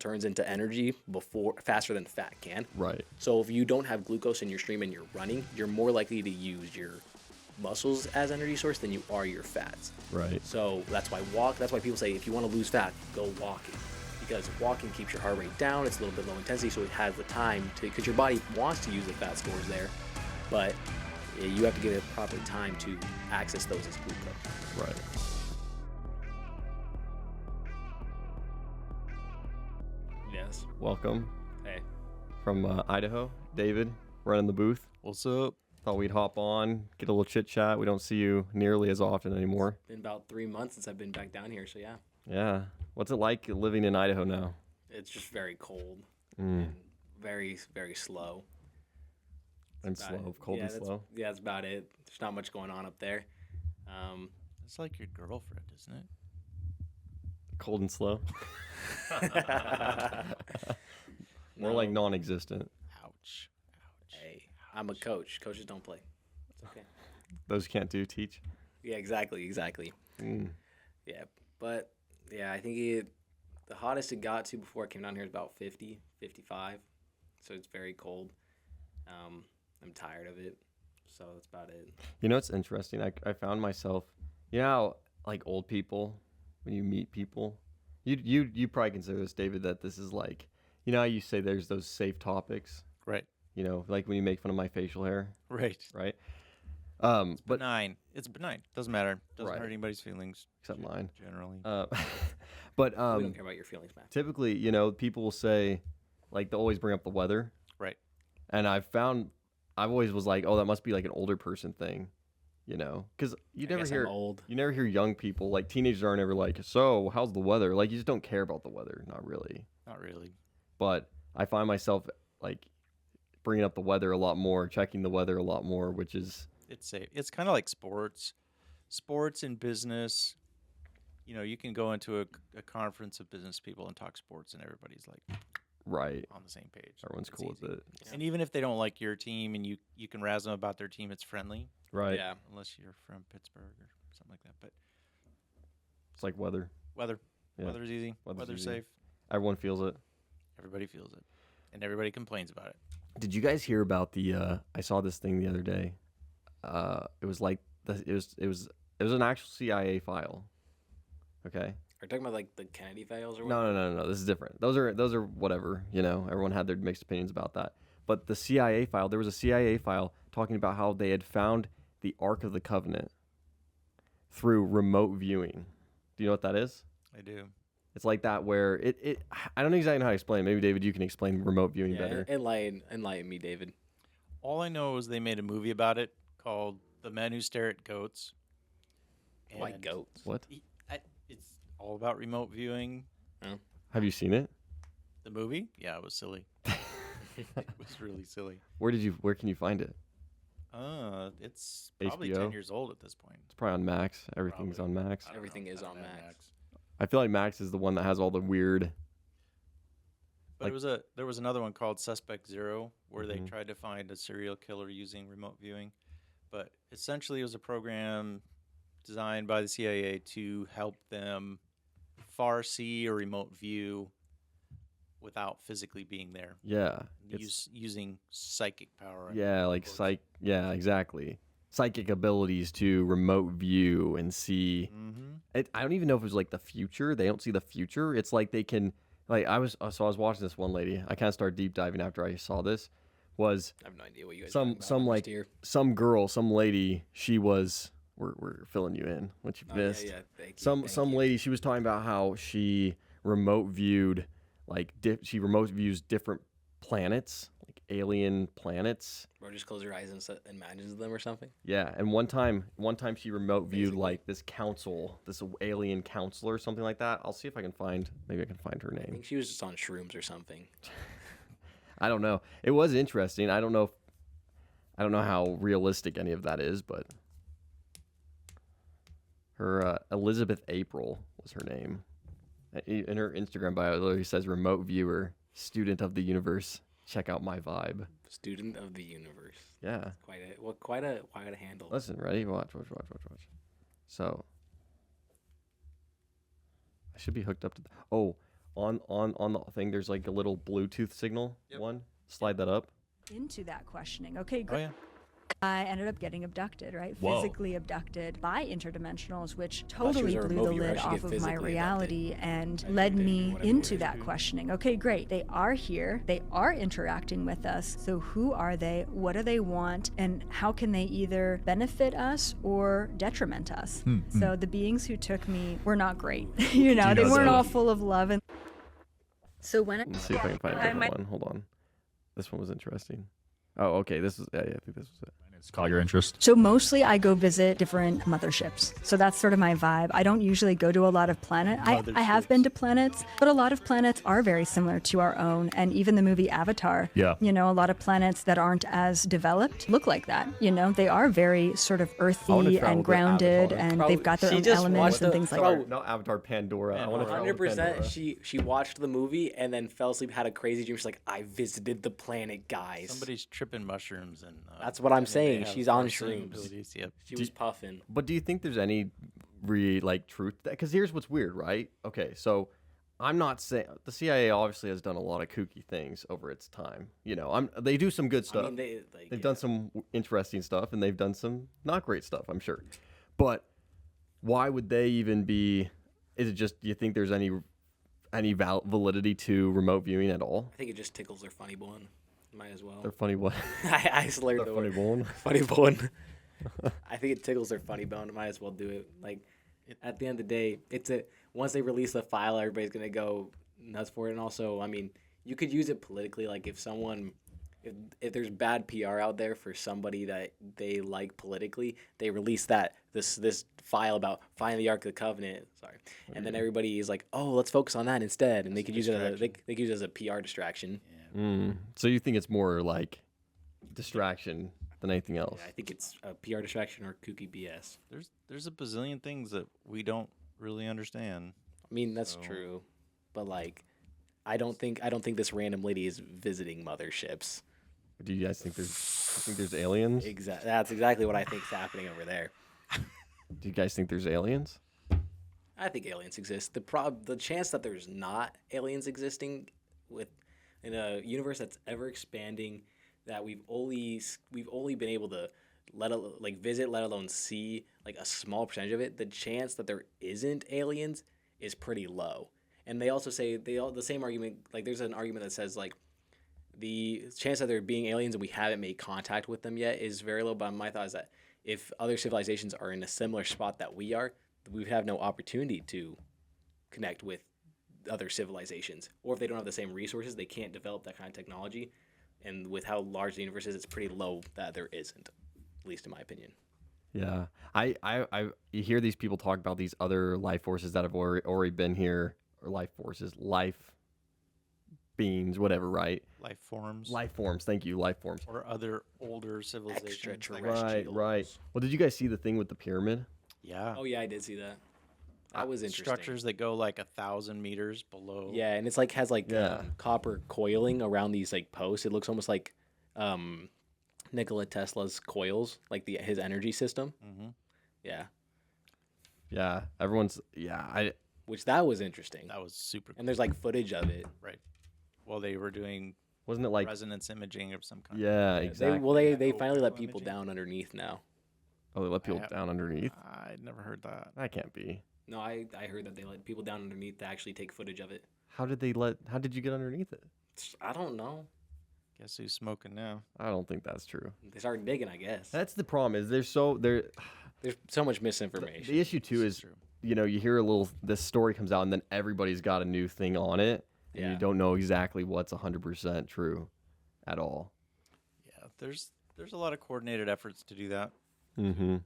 turns into energy faster than fat can. Right. So if you don't have glucose in your stream and you're running, you're more likely to use your muscles as energy source than you are your fats. Right. So that's why people say if you want to lose fat, go walking. Because walking keeps your heart rate down, it's a little bit low intensity, so it has the time to, because your body wants to use the fat stores there, but you have to give it proper time to access those as glucose. Right. Yes. Welcome Hey. from Idaho, David, running the booth. What's up? Thought we'd hop on, get a little chit chat. We don't see you nearly as often anymore. Been about 3 months since I've been back down here, so yeah. Yeah. What's it like living in Idaho now? It's just very cold and very, very slow. And slow, cold and slow. Yeah, that's about it. There's not much going on up there. It's like your girlfriend, isn't it? Cold and slow. More No. like non-existent. Ouch. Hey, I'm a coach. Coaches don't play. It's okay. Those can't do teach. Yeah, exactly. Yeah, but yeah, I think the hottest it got to before I came down here is about 50, 55. So it's very cold. I'm tired of it. So that's about it. You know, it's interesting. I found myself, you know, how, like old people, when you meet people, you probably consider this, David, that this is like, you know how you say there's those safe topics, Right. you know, like when you make fun of my facial hair, Right. right? It's But benign. It's benign. Doesn't matter. Doesn't Right. hurt anybody's feelings. Except mine. Generally. But We don't care about your feelings, Matt. typically, you know, people will say, like, they'll always bring up the weather. Right. And I've always was like, oh, that must be like an older person thing, you know, because you I never guess hear I'm old. you never hear young people, like teenagers aren't ever like, so how's the weather? Like, you just don't care about the weather, not really. Not really. But I find myself like bringing up the weather a lot more, checking the weather a lot more, which is It's safe. It's kind of like sports. Sports and business. You know, you can go into a conference of business people and talk sports, and everybody's like right. on the same page. Everyone's It's cool with easy. it, And even if they don't like your team and you can razz them about their team, it's friendly. right? Yeah. Unless you're from Pittsburgh or something like that. But It's like weather. weather. Yeah. Weather's easy. Weather's easy. safe. Everyone feels it. Everybody feels it. And everybody complains about it. Did you guys hear about the? I saw this thing the other day. It was like it was an actual CIA file. Okay. Are you talking about like the Kennedy files or what? No. This is different. Those are whatever. You know, everyone had their mixed opinions about that. But the CIA file, there was a CIA file talking about how they had found the Ark of the Covenant through remote viewing. Do you know what that is? I do. It's like that where I don't exactly know how to explain it. Maybe David, you can explain remote viewing better. Enlighten me, David. All I know is they made a movie about it called The Men Who Stare at Goats. Why And goats? What? It's all about remote viewing. Have you seen it? The movie? Yeah, it was silly. It was really silly. Where can you find it? It's probably HBO? 10 years old at this point. It's probably on Max. Everything's Probably. on Max. I don't Everything know. is I don't on have Max. I feel like Max is the one that has all the weird. But there was another one called Suspect Zero where they Mhm. tried to find a serial killer using remote viewing. But essentially it was a program designed by the CIA to help them far see or remote view without physically being there. Yeah. It's, Using psychic power. yeah, like quotes. Yeah, exactly. Psychic abilities to remote view and see. Mm-hmm. I don't even know if it was like the future. They don't see the future. It's like they can. Like I was watching this one lady. I kind of started deep diving after I saw this. Was I have no idea what you guys some are talking about. some I'm like just here. some girl, some lady. She was. We're filling you in. What you Oh, missed. yeah. Thank you. Some lady. She was talking about how she remote viewed she remote views different planets, like alien planets. Bro, just close your eyes and imagines them or something. Yeah, and one time she remote viewed Basically. like this alien counselor or something like that. I'll see if I can find her I name. think she was just on shrooms or something. I don't know. It was interesting. I don't know how realistic any of that is, but her Elizabeth April was her name. In her Instagram bio, it literally says remote viewer, student of the universe. Check out my vibe. Student of the universe. Yeah. Quite a handle. Listen, ready? Watch. So I should be hooked up to. on the thing, there's like a little Bluetooth signal one. Slide that up. Into that questioning. Okay, Oh great. yeah. I ended up getting abducted, right? Whoa. Physically abducted by interdimensionals, which thought she totally was a blew remote the viewer. lid How'd she off get of my physically reality and led me into that questioning. Okay, great. They are here. They are interacting with us. So who are they? What do they want? And how can they either benefit us or detriment us? So the beings who took me were not great. You know, they know weren't the- all full of love. And so when Let's see if I can find a different one. Hold on. This one was interesting. Oh, okay. This is. Yeah, I think this was it. It's caught your interest. So mostly I go visit different motherships. So that's sort of my vibe. I don't usually go to a lot of planets. I have been to planets, but a lot of planets are very similar to our own. And even the movie Avatar, Yeah. you know, a lot of planets that aren't as developed look like that. You know, they are very sort of wanna earthy travel and to grounded, Avatar. and Bro, they've got their she own just elements watched and the- things like bro, that. Not Avatar, Pandora. I want to travel to 100%. Pandora. She watched the movie and then fell asleep, had a crazy dream. She's like, I visited the planet, guys. Somebody's tripping mushrooms and. That's what I'm and they saying. have She's on far-seeing shrooms. abilities, Yep. She was puffing. But do you think there's any truth? Because here's what's weird, right? Okay, so I'm not saying the CIA obviously has done a lot of kooky things over its time. You know, they do some good stuff. I mean, They've done some interesting stuff, and they've done some not great stuff, I'm sure. But why would they even be? Is it just? Do you think there's any validity to remote viewing at all? I think it just tickles their funny bone. Might as well. They're funny what? I slurred Their the funny word. bone. Funny bone. I think it tickles their funny bone. Might as well do it. Like, at the end of the day, once they release the file, everybody's gonna go nuts for it. And also, I mean, you could use it politically. Like, if there's bad PR out there for somebody that they like politically, they release this file about finding the Ark of the Covenant. Sorry, and then everybody is like, oh, let's focus on that instead, and they could use it they could use it as a PR distraction. So you think it's more like distraction than anything else? Yeah, I think it's a PR distraction or kooky BS. There's a bazillion things that we don't really understand. I mean, that's true, but like, I don't think this random lady is visiting motherships. Do you guys think there's aliens? That's exactly what I think is happening over there. Do you guys think there's aliens? I think aliens exist. The chance that there's not aliens existing in a universe that's ever expanding, that we've only been able to visit, let alone see like a small percentage of it. The chance that there isn't aliens is pretty low. And they also say the same argument. Like, there's an argument that says like the chance that there being aliens and we haven't made contact with them yet is very low. But my thought is that if other civilizations are in a similar spot that we are, we would have no opportunity to connect with other civilizations. Or if they don't have the same resources, they can't develop that kind of technology. And with how large the universe is, it's pretty low that there isn't, at least in my opinion. Yeah, you hear these people talk about these other life forces that have already been here, or life beings, whatever, right? Life forms. Life forms. Thank you, life forms. Or other older civilizations. Extraterrestrials. Right. Well, did you guys see the thing with the pyramid? Yeah. Oh yeah, I did see that. That was interesting. Structures that go like 1,000 meters below. Yeah, and it's like has like copper coiling around these like posts. It looks almost like Nikola Tesla's coils, like his energy system. Mm-hmm. Yeah, Yeah, which that was interesting. That was super. And there's like footage of it. Right. Well, they were doing wasn't it like resonance imaging of some kind. Yeah, exactly. They finally let Optical people imaging. down underneath now. Oh, they let people down underneath? I'd never heard that. That can't be. No, I heard that they let people down underneath to actually take footage of it. How did you get underneath it? I don't know. Guess who's smoking now? I don't think that's true. They started digging, I guess. That's the problem is there's so much misinformation. the issue too is true. you know, you hear this story comes out and then everybody's got a new thing on it and you don't know exactly what's 100% true at all. Yeah, there's a lot of coordinated efforts to do that. Mm-hmm.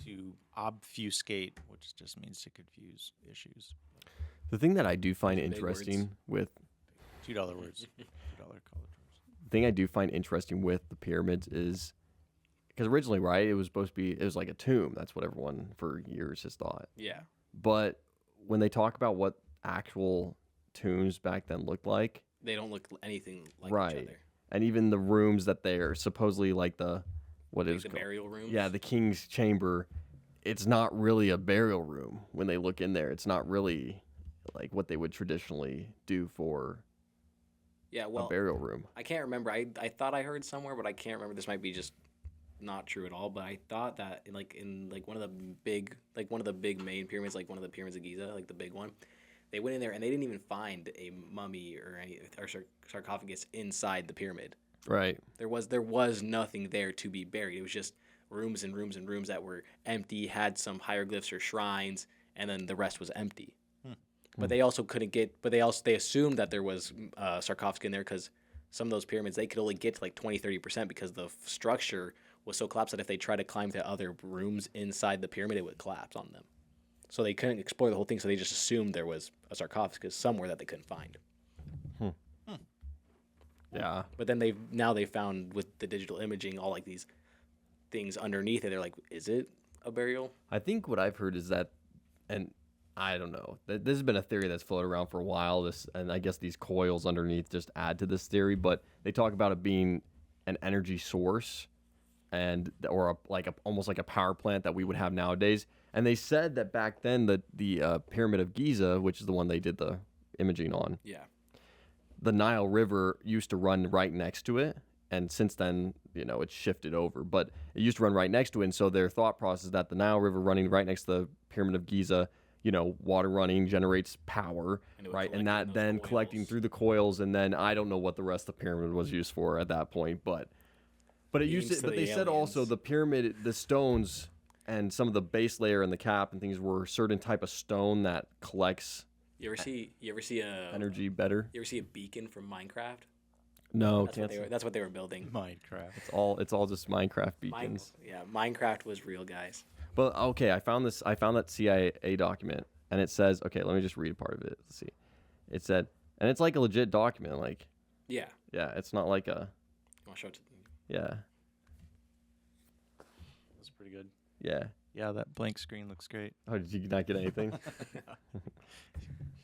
To obfuscate, which just means to confuse issues. The thing that I do find Big interesting with $2 words. $2 college words. the thing I do find interesting with the pyramids is because originally, right, it was like a tomb. That's what everyone for years has thought. Yeah. But when they talk about what actual tombs back then looked like, They don't look anything like right, each other. and even the rooms that they're supposedly like the Burial rooms? Yeah, the king's chamber. It's not really a burial room when they look in there. It's not really like what they would traditionally do for Yeah, a well, burial room. I can't remember. I thought I heard somewhere, but I can't remember. This might be just not true at all. But I thought that in one of the big main pyramids, like one of the pyramids of Giza, like the big one, they went in there and they didn't even find a mummy or sarcophagus inside the pyramid. Right. There was nothing there to be buried. It was just rooms and rooms and rooms that were empty, had some hieroglyphs or shrines, and then the rest was empty. But they also couldn't get. But they assumed that there was sarcophagus in there because some of those pyramids they could only get to like 20-30% because the structure was so collapsed that if they tried to climb to other rooms inside the pyramid, it would collapse on them. So they couldn't explore the whole thing. So they just assumed there was a sarcophagus somewhere that they couldn't find. Yeah. But then they found with the digital imaging all like these things underneath it. They're like, is it a burial? I think what I've heard is that, and I don't know, this has been a theory that's floated around for a while. And I guess these coils underneath just add to this theory. But they talk about it being an energy source, or almost like a power plant that we would have nowadays. And they said that back then the Pyramid of Giza, which is the one they did the imaging on, Yeah. the Nile River used to run right next to it. And since then, it's shifted over. But it used to run right next to it. And so their thought process is that the Nile River running right next to the Pyramid of Giza, water running generates power, right? And that then collecting through the coils. And then I don't know what the rest of the pyramid was used for at that point. But it used to, but they said also the pyramid, the stones and some of the base layer and the cap and things were a certain type of stone that collects You ever see a energy better. You ever see a beacon from Minecraft? No, That's what they were building. Minecraft. It's all just Minecraft beacons. Minecraft was real, guys. But okay, I found that CIA document, and it says, okay, let me just read a part of it. Let's see. It said, and it's like a legit document, like Yeah. yeah, it's not like a I'll show it to yeah. That's pretty good. Yeah. Yeah, that blank screen looks great. Oh, did you not get anything?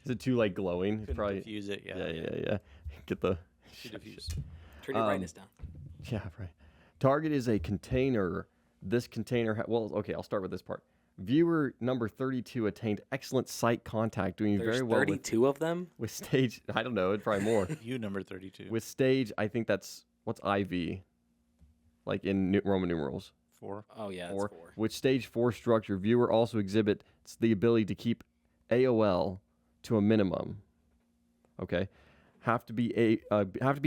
Is it too like glowing? Couldn't Probably. diffuse it. Yeah. Get the. Diffuse. Turn your brightness down. Yeah, right. Target is a container. This container. Okay, I'll start with this part. Viewer number 32 attained excellent sight contact, doing There's very well 32 of them? with stage. I don't know. It's probably more. You number 32. With stage, I think that's what's IV, like in Roman numerals. 4. Oh, yeah, Or that's 4. with stage 4 structure, viewer also exhibits the ability to keep AOL to a minimum. Okay, have to be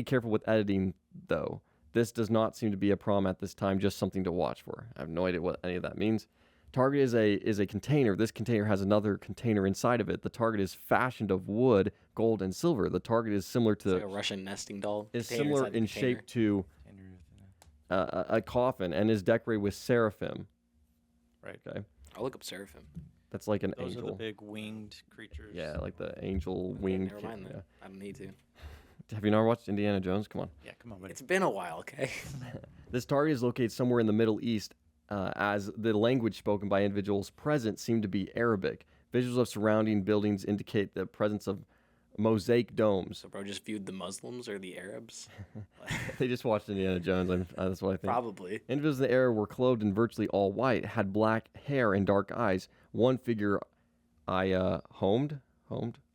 careful with editing though. This does not seem to be a problem at this time. Just something to watch for. I have no idea what any of that means. Target is a container. This container has another container inside of it. The target is fashioned of wood, gold, and silver. The target is similar to It's like a Russian nesting doll. is container similar inside the in container. shape to a coffin and is decorated with seraphim. Right. Okay, I'll look up seraphim. that's like an Those angel. are the big winged creatures. Yeah, like the angel Okay, winged. never mind yeah. then. I don't need to. Have you never watched Indiana Jones? Come on. Yeah, come on, buddy. It's been a while, okay? This target is located somewhere in the Middle East, as the language spoken by individuals present seem to be Arabic. Visuals of surrounding buildings indicate the presence of mosaic domes. So, bro, just viewed the Muslims or the Arabs? They just watched Indiana Jones. That's what I think. Probably. Individuals in the area were clothed in virtually all white, had black hair and dark eyes. One figure homed.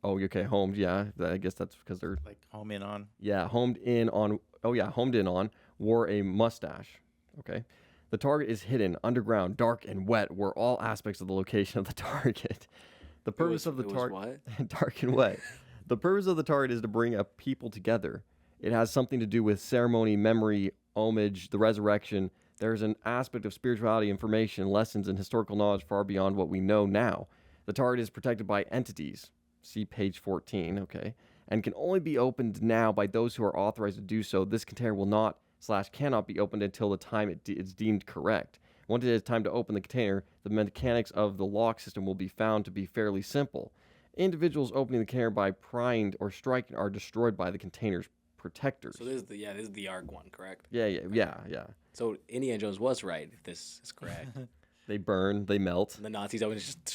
Oh, okay, homed. Yeah, I guess that's because they're Like home in on. yeah, homed in on. Wore a mustache. Okay. The target is hidden underground, dark and wet, were all aspects of the location of the target. The purpose of the target what? dark and wet. The purpose of the target is to bring a people together. It has something to do with ceremony, memory, homage, the resurrection. There's an aspect of spirituality, information, lessons, and historical knowledge far beyond what we know now. The target is protected by entities. See page 14, okay? And can only be opened now by those who are authorized to do so. This container will not / cannot be opened until the time it's deemed correct. Once it is time to open the container, the mechanics of the lock system will be found to be fairly simple. Individuals opening the container by prying or striking are destroyed by the container's protectors. So this is the ARC one, correct? Yeah. So Indiana Jones was right, if this is correct. They burn, they melt. And the Nazis always just...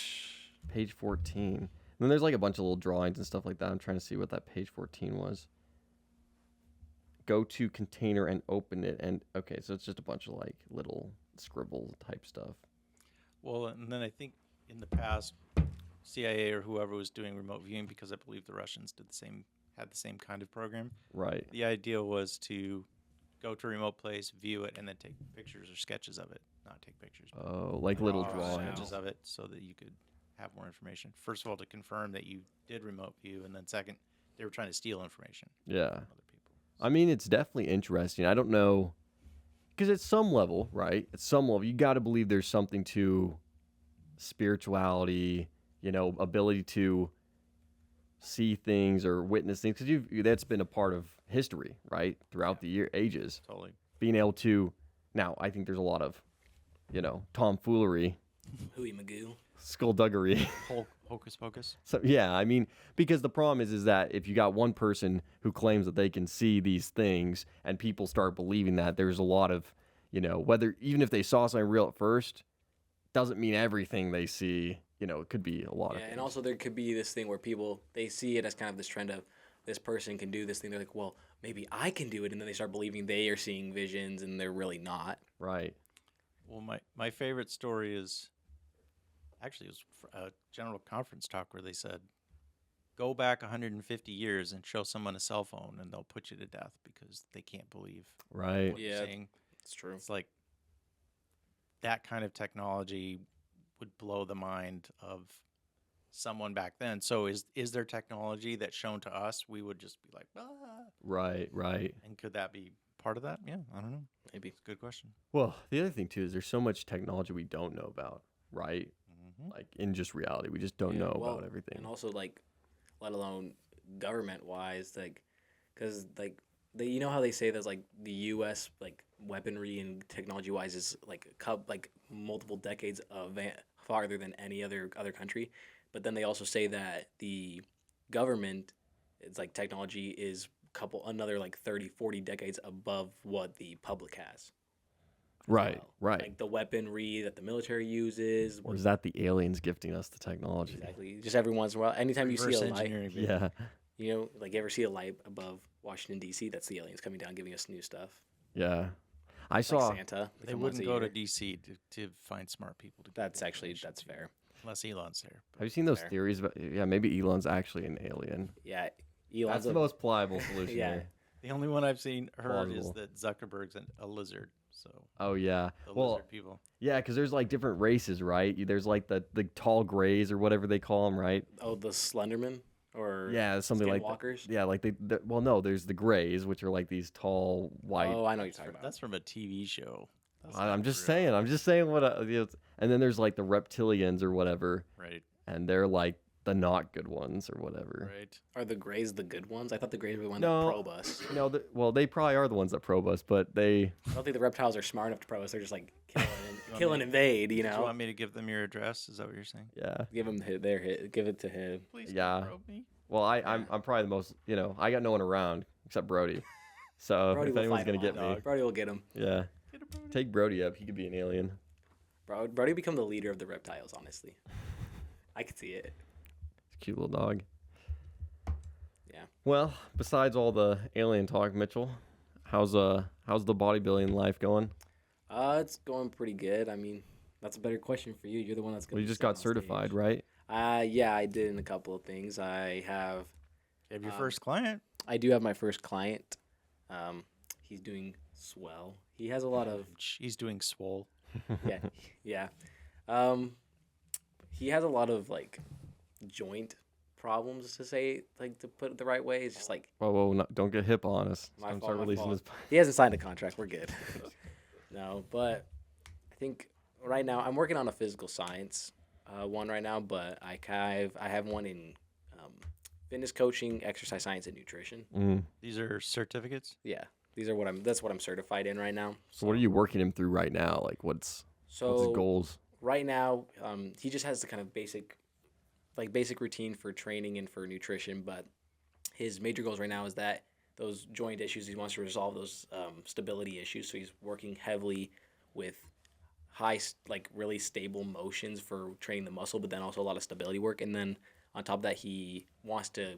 Page 14. And then there's like a bunch of little drawings and stuff like that. I'm trying to see what that page 14 was. Go to container and open it. And okay, so it's just a bunch of like little scribble type stuff. Well, and then I think in the past, CIA or whoever was doing remote viewing, because I believe the Russians had the same kind of program. Right. The idea was to go to a remote place, view it, and then take pictures or sketches of it. Not take pictures, but Oh, like little Oh, drawings. sketches of it, so that you could have more information. First of all, to confirm that you did remote view, and then second, they were trying to steal information Yeah. from other people. I mean, it's definitely interesting. I don't know, because at some level, right? At some level, you got to believe there's something to spirituality, ability to see things or witness things, because that's been a part of history, right? Throughout the ages, Totally. being able to. Now, I think there's a lot of, tomfoolery, Hooey Magoo. skullduggery. Hocus pocus. So yeah, I mean, because the problem is that if you got one person who claims that they can see these things and people start believing that, there's a lot of, whether even if they saw something real at first, doesn't mean everything they see, it could be a lot of Yeah, things. and also there could be this thing where people, they see it as kind of this trend of this person can do this thing. They're like, well, maybe I can do it. And then they start believing they are seeing visions and they're really not. Right. Well, my favorite story is actually it was a general conference talk where they said, go back 150 years and show someone a cell phone and they'll put you to death because they can't believe Right. what you're Yeah. saying. It's true. It's like that kind of technology would blow the mind of someone back then. So is there technology that's shown to us we would just be like, ah? Right. Right. And could that be part of that? Yeah, I don't know. Maybe. It's a good question. Well, the other thing too is there's so much technology we don't know about, right? Mm-hmm. Like in just reality, we just don't Yeah, know well, about everything. And also, like, let alone government-wise, like, because, like, you know how they say there's, like, the U.S., like, weaponry and technology-wise is, like, multiple decades farther than any other country. But then they also say that the government, it's, like, technology is another, like, 30, 40 decades above what the public has. as Right. well. Right. Like, the weaponry that the military uses. Or is that the aliens gifting us the technology? Exactly. Just every once in a while, anytime you see Reverse a light, engineering. baby. Yeah. like you ever see a light above Washington D.C., that's the aliens coming down, giving us new stuff. Yeah. I Like saw. Santa. They come once wouldn't a go to year. D.C. to find smart people. To That's get actually information that's to. fair. Unless Elon's there. Have you seen those Fair. theories about? Yeah, maybe Elon's actually an alien. Yeah, That's Elon's the most pliable solution. Yeah. there. The only one I've heard is Plausible. that Zuckerberg's a lizard. So Oh yeah. the Well, lizard people. yeah, because there's like different races, right? There's like the tall grays or whatever they call them, right? the Slenderman or Yeah, something like that. Skinwalkers. Yeah, like well, no, there's the grays, which are like these tall white. Oh, I know what you're talking about. That's from a TV show. That's I'm not just real. saying. I'm just saying what. And then there's like the reptilians or whatever, Right. and they're like the not good ones or whatever. Right. Are the Greys the good ones? I thought the Greys were the ones No. that probe us. No, well, they probably are the ones that probe us, but they. I don't think the reptiles are smart enough to probe us. They're just like killing and, want kill me and to- invade. You Do you know, want me to give them your address? Is that what you're saying? Yeah. give them their hit. Give it to him. Please Yeah. don't probe me. Well, I'm probably the most. I got no one around except Brody. So Brody if will anyone's fight gonna him get off, me, dog. Brody will get him. yeah, Get a Brody. take Brody up. He could be an alien. Brody become the leader of the reptiles. Honestly, I could see it. Cute little dog. Yeah. Well, besides all the alien talk, Mitchell, how's the bodybuilding life going? It's going pretty good. I mean, that's a better question for you. You're the one that's Well, gonna. you be just sitting got on certified, stage. right? Yeah, I did in a couple of things. I Have your first client. do have my first client. He's doing swell. He has a lot of He's doing swole. yeah. He has a lot of like joint problems to put it the right way. It's just like Whoa, no, don't get hip on us. My Don't fault, start my releasing fault. this. he hasn't signed a contract. We're good. No, but I think right now I'm working on a physical science one right now, but I have one in fitness coaching, exercise science, and nutrition. Mm. These are certificates. Yeah, that's what I'm certified in right now. So what are you working him through right now? Like what's his goals? Right now, he just has the kind of basic routine for training and for nutrition, but his major goals right now is that those joint issues, he wants to resolve those stability issues. So he's working heavily with really stable motions for training the muscle, but then also a lot of stability work. And then on top of that, he wants to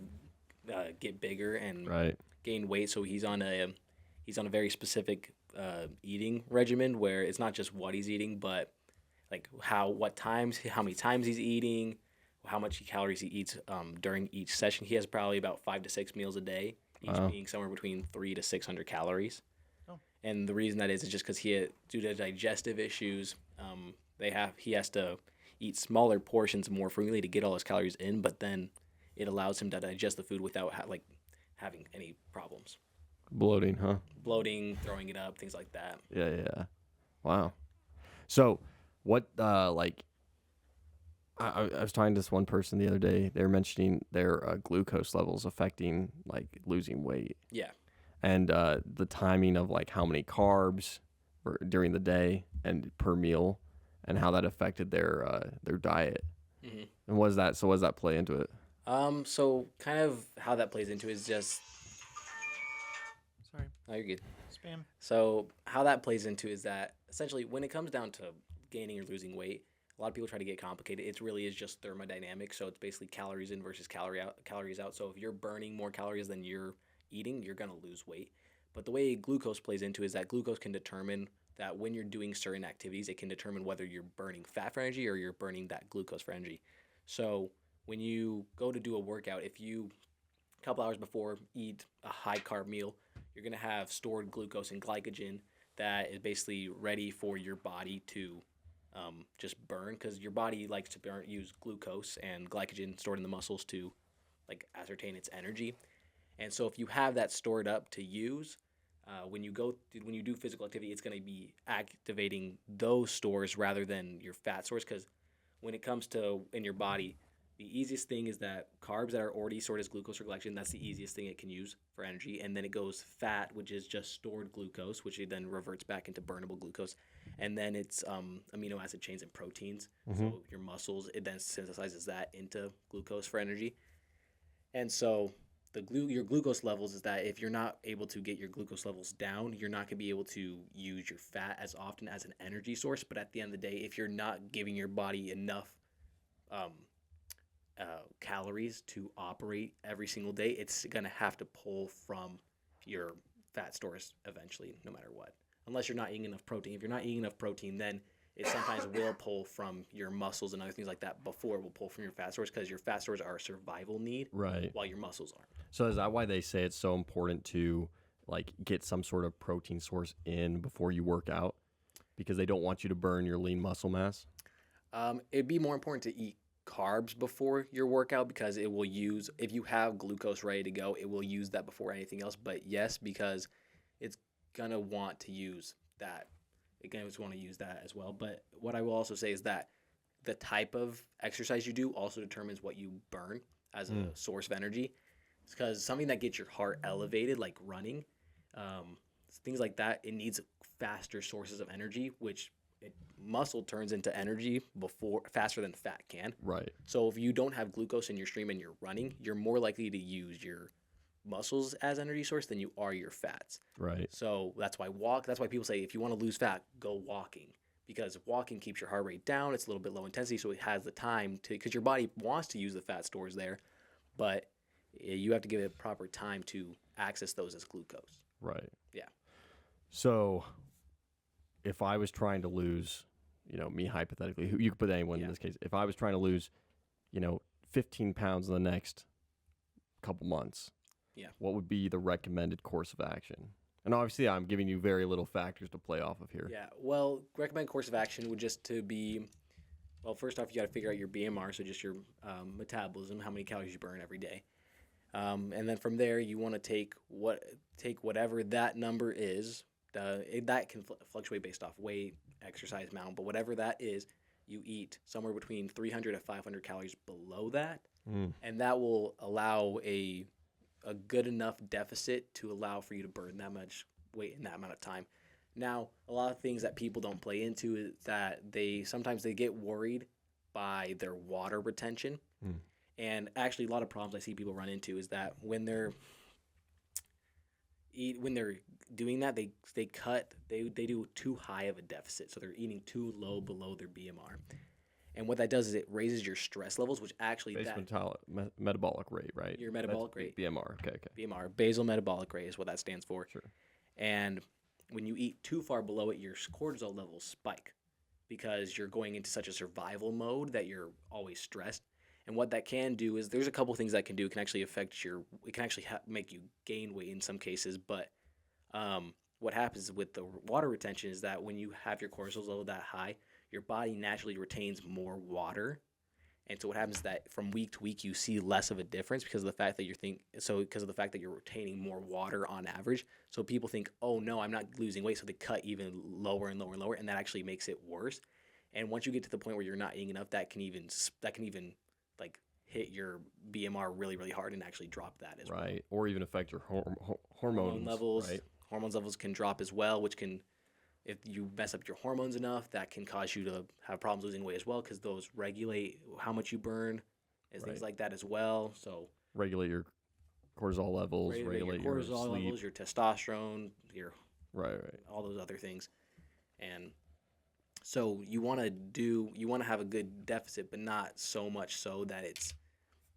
get bigger and Right. gain weight. So he's on a very specific eating regimen where it's not just what he's eating, but like how many times he's eating, how much calories he eats during each session. He has probably about 5 to 6 meals a day, each Wow. being somewhere between 300 to 600 calories. Oh. And the reason that is just because due to digestive issues, he has to eat smaller portions more frequently to get all his calories in, but then it allows him to digest the food without having any problems. Bloating, huh? Bloating, throwing it up, things like that. Yeah. Wow. So, what like I was talking to this one person the other day. They were mentioning their glucose levels affecting like losing weight, Yeah. and the timing of like how many carbs during the day and per meal, and how that affected their diet. Hmm. And what does that play into it? So kind of how that plays into is just, Sorry, oh, you're good. spam. So how that plays into is that essentially when it comes down to gaining or losing weight, a lot of people try to get complicated. It really is just thermodynamics. So it's basically calories in versus calories out. So if you're burning more calories than you're eating, you're gonna lose weight. But the way glucose plays into is that glucose can determine that when you're doing certain activities, it can determine whether you're burning fat for energy or you're burning that glucose for energy. So when you go to do a workout, if you a couple hours before eat a high carb meal, you're going to have stored glucose and glycogen that is basically ready for your body to just burn, because your body likes to use glucose and glycogen stored in the muscles to like ascertain its energy. And so if you have that stored up to use, when you do physical activity, it's going to be activating those stores rather than your fat stores, because when it comes to in your body, the easiest thing is that carbs that are already stored as glucose or glycogen, that's the easiest thing it can use for energy. And then it goes fat, which is just stored glucose, which it then reverts back into burnable glucose. And then it's amino acid chains and proteins. So your muscles, it then synthesizes that into glucose for energy. And so your glucose levels is that if you're not able to get your glucose levels down, you're not going to be able to use your fat as often as an energy source. But at the end of the day, if you're not giving your body enough calories to operate every single day, it's going to have to pull from your fat stores eventually, no matter what. Unless you're not eating enough protein. If you're not eating enough protein, then it sometimes will pull from your muscles and other things like that before it will pull from your fat stores, because your fat stores are a survival need, Right. while your muscles aren't. So is that why they say it's so important to like get some sort of protein source in before you work out? Because they don't want you to burn your lean muscle mass? It'd be more important to eat carbs before your workout, because it will use, if you have glucose ready to go, it will use that before anything else. But yes, because it's gonna want to use that. It's want to use that as well. But what I will also say is that the type of exercise you do also determines what you burn as a source of energy. Because something that gets your heart elevated, like running, things like that, it needs faster sources of energy, which muscle turns into energy faster than fat can. Right. So if you don't have glucose in your stream and you're running, you're more likely to use your muscles as energy source than you are your fats. Right. So that's why people say if you want to lose fat, go walking, because walking keeps your heart rate down. It's a little bit low intensity, so it has the time to, because your body wants to use the fat stores there, but you have to give it proper time to access those as glucose. Right. Yeah. So if I was trying to lose, me hypothetically, you could put anyone in this case, if I was trying to lose, 15 pounds in the next couple months, what would be the recommended course of action? And obviously I'm giving you very little factors to play off of here. Yeah. Well, recommended course of action would just to be, well, first off, you got to figure out your BMR, so just your metabolism, how many calories you burn every day. And then from there, you want to take whatever that number is. That can fluctuate based off weight, exercise amount, but whatever that is, you eat somewhere between 300 to 500 calories below that, and that will allow a good enough deficit to allow for you to burn that much weight in that amount of time. Now, a lot of things that people don't play into is that sometimes they get worried by their water retention. And actually, a lot of problems I see people run into is that when they're doing that, they do too high of a deficit, so they're eating too low below their BMR. And what that does is it raises your stress levels, which actually metabolic rate, right? Your metabolic rate. BMR. Okay. BMR, basal metabolic rate, is what that stands for. Sure. And when you eat too far below it, your cortisol levels spike, because you're going into such a survival mode that you're always stressed. And what that can do is there's a couple things that can do. It can actually affect it can actually make you gain weight in some cases. But what happens with the water retention is that when you have your cortisol level that high, your body naturally retains more water. And so what happens is that from week to week, you see less of a difference because of the fact that you're retaining more water on average. So people think, oh no, I'm not losing weight. So they cut even lower and lower and lower. And that actually makes it worse. And once you get to the point where you're not eating enough, that can even like hit your BMR really, really hard and actually drop that as well. Right. Or even affect your hormone levels. Right. Hormones levels can drop as well, which can, if you mess up your hormones enough, that can cause you to have problems losing weight as well, because those regulate how much you burn and things like that as well. So regulate your cortisol levels, regulate your cortisol sleep. levels, your testosterone, your right, all those other things. And so you want to have a good deficit, but not so much so that it's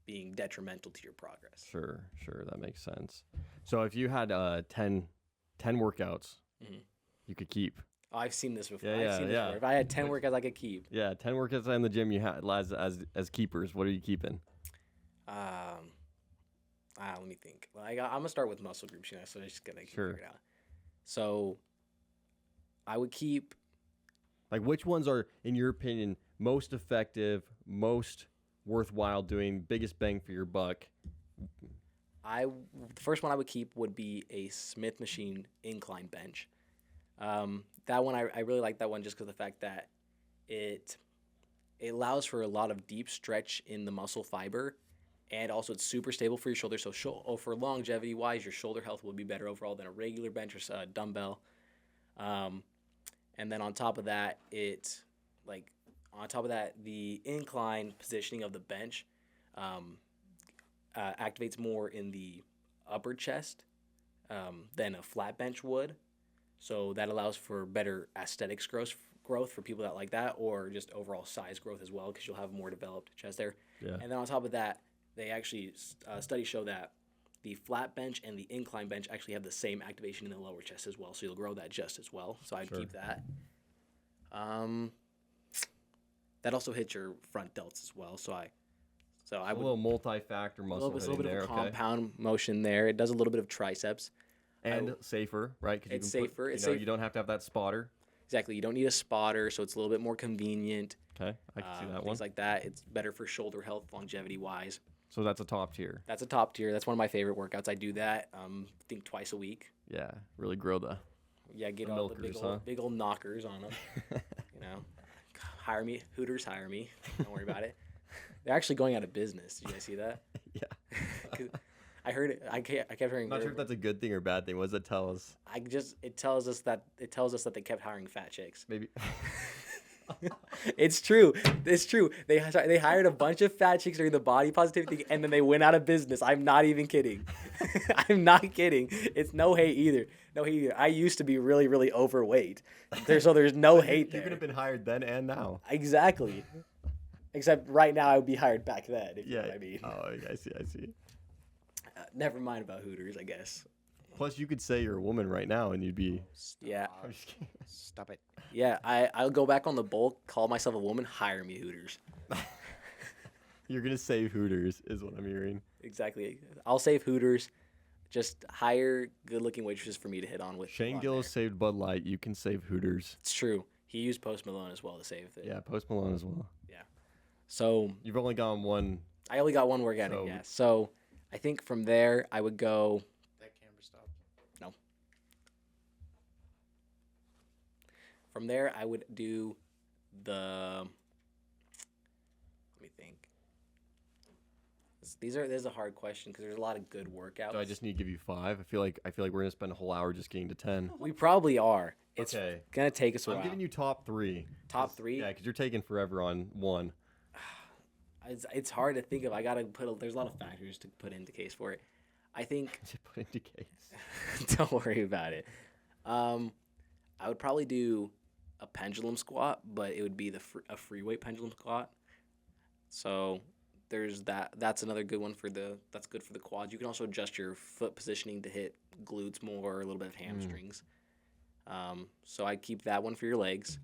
being detrimental to your progress. Sure, that makes sense. So if you had 10 workouts, you could keep. Oh, I've seen this before. Yeah, I've seen this before. If I had 10 workouts I could keep. Yeah, 10 workouts in the gym you had as keepers. What are you keeping? Let me think. Well, I'm gonna start with muscle groups, so I'm just gonna Sure. figure it out. So I would keep. Like, which ones are, in your opinion, most effective, most worthwhile doing, biggest bang for your buck? The first one I would keep would be a Smith machine incline bench. That one I really like that one just because of the fact that it allows for a lot of deep stretch in the muscle fiber, and also it's super stable for your shoulder. So for longevity wise, your shoulder health will be better overall than a regular bench or dumbbell. And then on top of that, the incline positioning of the bench activates more in the upper chest than a flat bench would. So that allows for better aesthetics growth for people that like that, or just overall size growth as well, because you'll have more developed chest there. Yeah. And then on top of that, they actually studies show that the flat bench and the incline bench actually have the same activation in the lower chest as well, so you'll grow that just as well. So I'd keep that. That also hits your front delts as well. So I would, a little multi-factor muscle a little bit there, of a compound motion there. It does a little bit of triceps. And safer, right? It's safer. You don't have to have that spotter. Exactly. You don't need a spotter, so it's a little bit more convenient. Okay, I can see that one. Things like that. It's better for shoulder health, longevity-wise. So that's a top tier. That's a top tier. That's one of my favorite workouts. I do that, I think twice a week. Yeah, really grow the. Yeah, get the all milkers, the big old knockers on them. Hire me. Hooters, hire me. Don't worry about it. They're actually going out of business. Did you guys see that? Yeah. I heard it. I kept hearing. I'm not sure if that's a good thing or bad thing. What does it tell us? It tells us that they kept hiring fat chicks. Maybe. It's true. It's true. They hired a bunch of fat chicks during the body positivity thing, and then they went out of business. I'm not even kidding. I'm not kidding. It's no hate either. No hate either. I used to be really, really overweight. So there's no hate there. You could have been hired then and now. Exactly. Except right now I would be hired back then. If you know what I mean. Oh, I see. Never mind about Hooters, I guess. Plus, you could say you're a woman right now, and you'd be. Yeah. I'm just kidding. Stop it. Yeah, I'll go back on the bulk, call myself a woman, hire me Hooters. You're gonna save Hooters, is what I'm hearing. Exactly. I'll save Hooters. Just hire good-looking waitresses for me to hit on with. Shane Gillis saved Bud Light. You can save Hooters. It's true. He used Post Malone as well to save it. Yeah, Post Malone as well. Yeah. So You've only gone one. I only got one workout in, yeah. So I think from there I would go. That camera stopped. No. From there I would do the. Let me think. This is a hard question because there's a lot of good workouts. Do I just need to give you 5? I feel like we're gonna spend a whole hour just getting to 10. We probably are. It's Okay. gonna take us a while. I'm giving you top 3. Top 3. Yeah, because you're taking forever on 1. It's hard to think of. I gotta there's a lot of factors to put into case for it. I think. To put into case. Don't worry about it. I would probably do a pendulum squat, but it would be a free weight pendulum squat. So there's that. That's another good one that's good for the quads. You can also adjust your foot positioning to hit glutes more, a little bit of hamstrings. So I'd keep that one for your legs.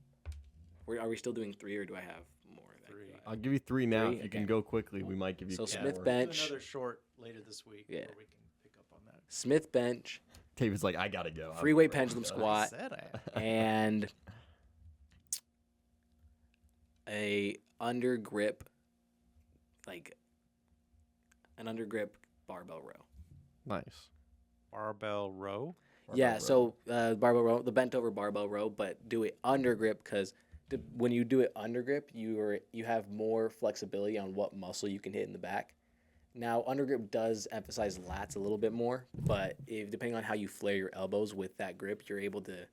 Are we still doing 3 or do I have more? 3. I'll give you 3 now. Three? If you Okay. can go quickly, we might give you So 4 Smith more. bench. We'll do another short later this week. Yeah. Where we can pick up on that. Smith bench, David's like, I gotta go. free weight pendulum I squat, said I. and a under grip, like an under grip barbell row. Nice. Barbell row. Yeah, Barbell so barbell row, the bent over barbell row, but do it under grip because when you do it under grip, you have more flexibility on what muscle you can hit in the back. Now, under grip does emphasize lats a little bit more, but depending on how you flare your elbows with that grip, you're able to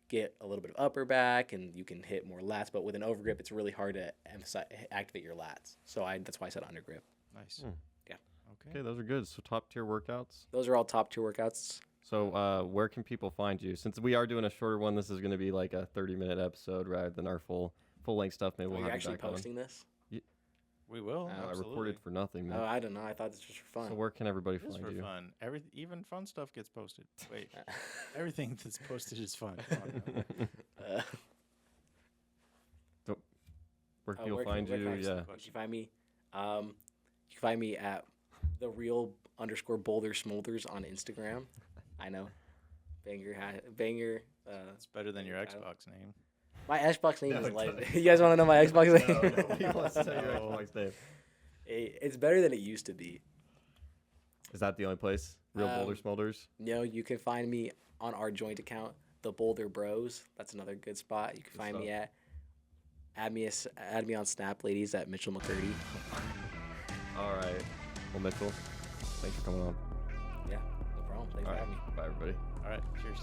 get a little bit of upper back and you can hit more lats. But with an over grip, it's really hard to activate your lats. So that's why I said under grip. Nice. Yeah. Okay. Okay, those are good. So top tier workouts. Those are all top tier workouts. So where can people find you? Since we are doing a shorter one, this is going to be like a 30-minute episode rather than our full length stuff. Maybe Are we'll you have actually you back posting this? We will. on. I absolutely. recorded for nothing, man. Oh, I don't know. I thought this was for fun. So where can everybody It is find for you? fun. Even fun stuff gets posted. Wait, everything that's posted is fun. Come on now. Where can Oh, people where find can you? I- Yeah. You can find me. You can find me at _Boulder Smolders on Instagram. I know, banger. It's better than your I don't- Xbox name. My Xbox name No, is it like. doesn't. You guys want to know my Xbox name? Nobody wants to say your No. Xbox name. It's better than it used to be. Is that the only place? Real Boulder Smolders? No, you can find me on our joint account, the Boulder Bros. That's another good spot. You can find me at. Add me on Snap, ladies, at Mitchell McCurdy. All right. Well, Mitchell, thanks for coming on. Yeah, no problem. Thanks All for right. having me. Bye, everybody. All right. Cheers.